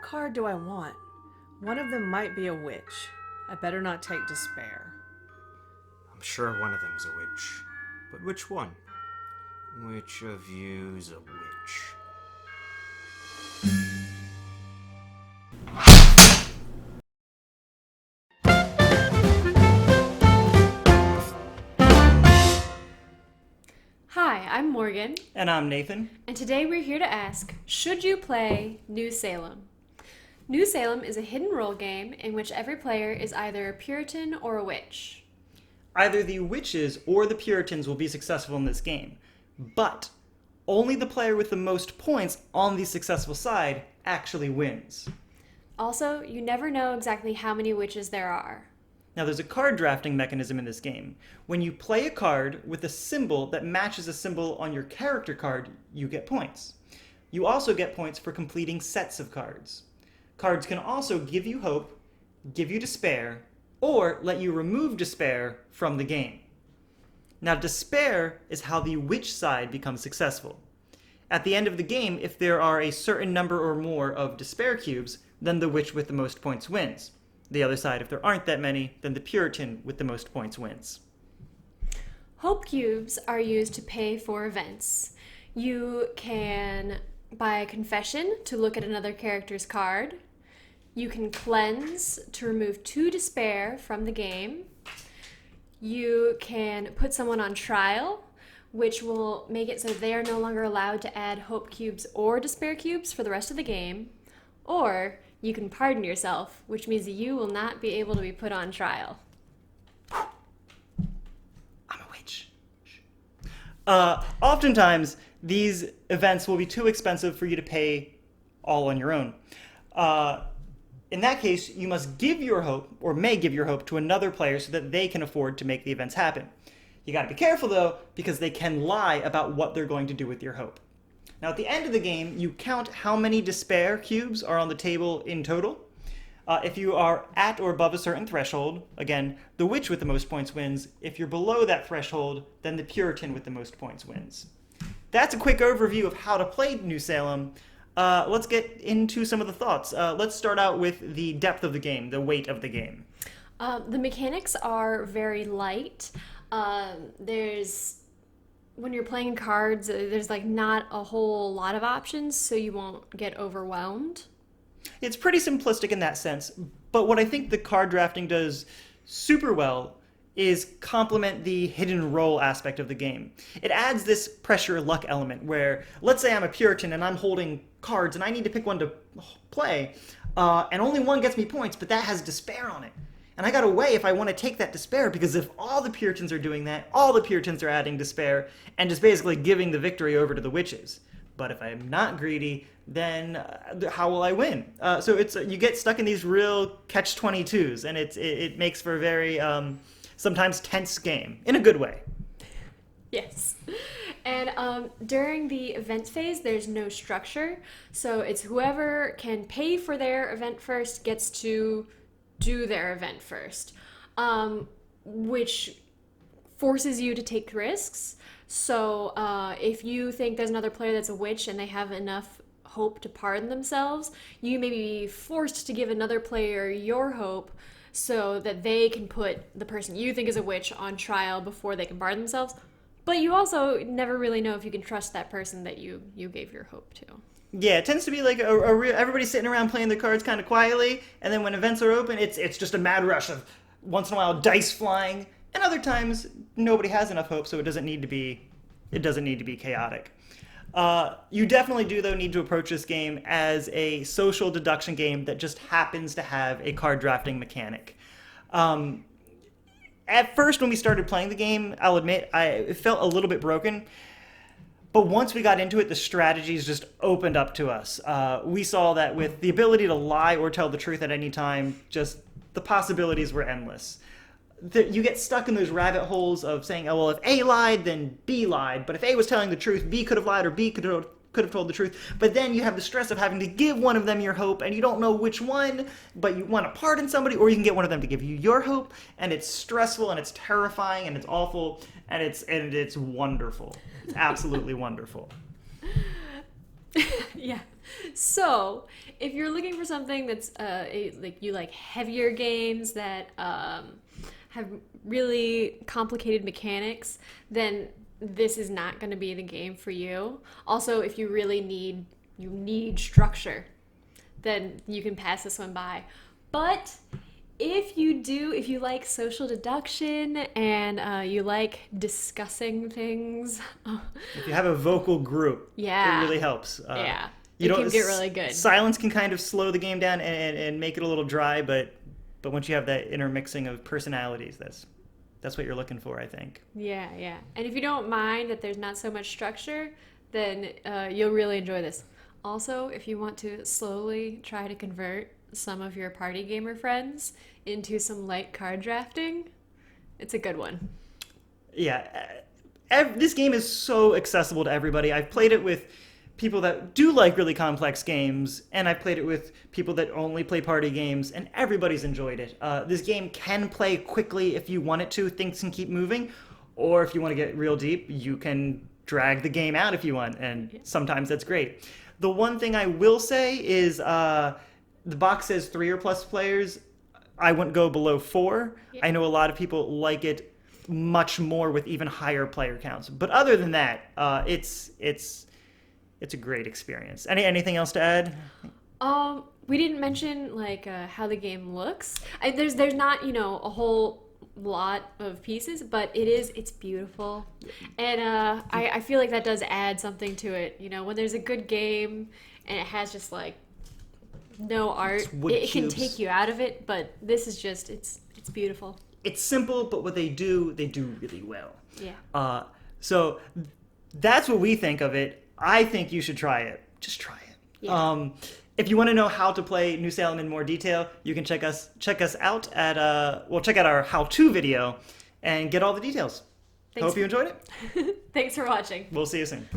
card do I want? One of them might be a witch. I better not take despair. I'm sure one of them's a witch. But which one? Which of you's a witch? Hi, I'm Morgan, And I'm Nathan. and today we're here to ask, should you play New Salem? New Salem is a hidden role game in which every player is either a Puritan or a witch. Either the witches or the Puritans will be successful in this game, but only the player with the most points on the successful side actually wins. Also, you never know exactly how many witches there are. Now, there's a card drafting mechanism in this game. When you play a card with a symbol that matches a symbol on your character card, you get points. You also get points for completing sets of cards. Cards can also give you hope, give you despair, or let you remove despair from the game. Now, despair is how the witch side becomes successful. At the end of the game, if there are a certain number or more of despair cubes, then the witch with the most points wins. The other side, if there aren't that many, then the Puritan with the most points wins. Hope cubes are used to pay for events. You can buy a confession to look at another character's card. You can cleanse to remove 2 despair from the game. You can put someone on trial, which will make it so they are no longer allowed to add hope cubes or despair cubes for the rest of the game. Or you can pardon yourself, which means that you will not be able to be put on trial. I'm a witch. Oftentimes, these events will be too expensive for you to pay all on your own. In that case, you must give your hope, or may give your hope, to another player so that they can afford to make the events happen. You gotta be careful though, because they can lie about what they're going to do with your hope. Now, at the end of the game, you count how many despair cubes are on the table in total. If you are at or above a certain threshold, again, the witch with the most points wins. If you're below that threshold, then the Puritan with the most points wins. That's a quick overview of how to play New Salem. Let's get into some of the thoughts. Let's start out with the depth of the game, the weight of the game. The mechanics are very light. When you're playing cards, there's like not a whole lot of options, so you won't get overwhelmed. It's pretty simplistic in that sense, but what I think the card drafting does super well is complement the hidden role aspect of the game. It adds this pressure luck element where, let's say I'm a Puritan and I'm holding cards and I need to pick one to play, and only one gets me points, but that has despair on it. And I gotta weigh if I want to take that despair, because if all the Puritans are doing that, all the Puritans are adding despair and just basically giving the victory over to the witches. But if I'm not greedy, then how will I win? So it's you get stuck in these real catch-22s, and it makes for a very sometimes tense game in a good way. Yes. And during the event phase, there's no structure. So it's whoever can pay for their event first gets to do their event first, which forces you to take risks. So if you think there's another player that's a witch and they have enough hope to pardon themselves, you may be forced to give another player your hope so that they can put the person you think is a witch on trial before they can pardon themselves. But you also never really know if you can trust that person that you gave your hope to. Yeah, it tends to be like a real, everybody's sitting around playing the cards kind of quietly, and then when events are open, it's just a mad rush of once in a while dice flying, and other times nobody has enough hope, so it doesn't need to be chaotic. You definitely do though need to approach this game as a social deduction game that just happens to have a card drafting mechanic. At first, when we started playing the game, I'll admit it felt a little bit broken. But once we got into it, the strategies just opened up to us. We saw that with the ability to lie or tell the truth at any time, just the possibilities were endless. You get stuck in those rabbit holes of saying, oh, well, if A lied, then B lied. But if A was telling the truth, B could have lied, or B could have told the truth. But then you have the stress of having to give one of them your hope, and you don't know which one, but you want to pardon somebody, or you can get one of them to give you your hope, and it's stressful, and it's terrifying, and it's awful, and it's wonderful. It's absolutely wonderful. Yeah. So, if you're looking for something that's like you like heavier games that have really complicated mechanics, then this is not going to be the game for you. Also, if you really need structure, then you can pass this one by. But if you like social deduction and you like discussing things, If you have a vocal group, Yeah. it really helps. yeah, You it don't- can get really good. Silence can kind of slow the game down and make it a little dry, but once you have that intermixing of personalities, that's what you're looking for, I think. Yeah, yeah. And if you don't mind that there's not so much structure, then you'll really enjoy this. Also, if you want to slowly try to convert some of your party gamer friends into some light card drafting, it's a good one. Yeah, this game is so accessible to everybody. I've played it with people that do like really complex games, and I've played it with people that only play party games, and everybody's enjoyed it. This game can play quickly if you want it to. Things can keep moving, or if you want to get real deep, you can drag the game out if you want, and sometimes that's great. The one thing I will say is the box says 3 or plus players. I wouldn't go below 4. I know a lot of people like it much more with even higher player counts. But other than that, it's a great experience. Anything else to add? We didn't mention like how the game looks. There's not a whole lot of pieces, but it's beautiful, and I feel like that does add something to it. When there's a good game and it has just like no art, wood it can cubes. take you out of it. But this is just it's beautiful. It's simple, but what they do really well. Yeah. So that's what we think of it. I think you should try it. Just try it. Yeah. If you want to know how to play New Salem in more detail, you can check us out at check out our how-to video and get all the details. Thanks. Hope you enjoyed it. Thanks for watching. We'll see you soon.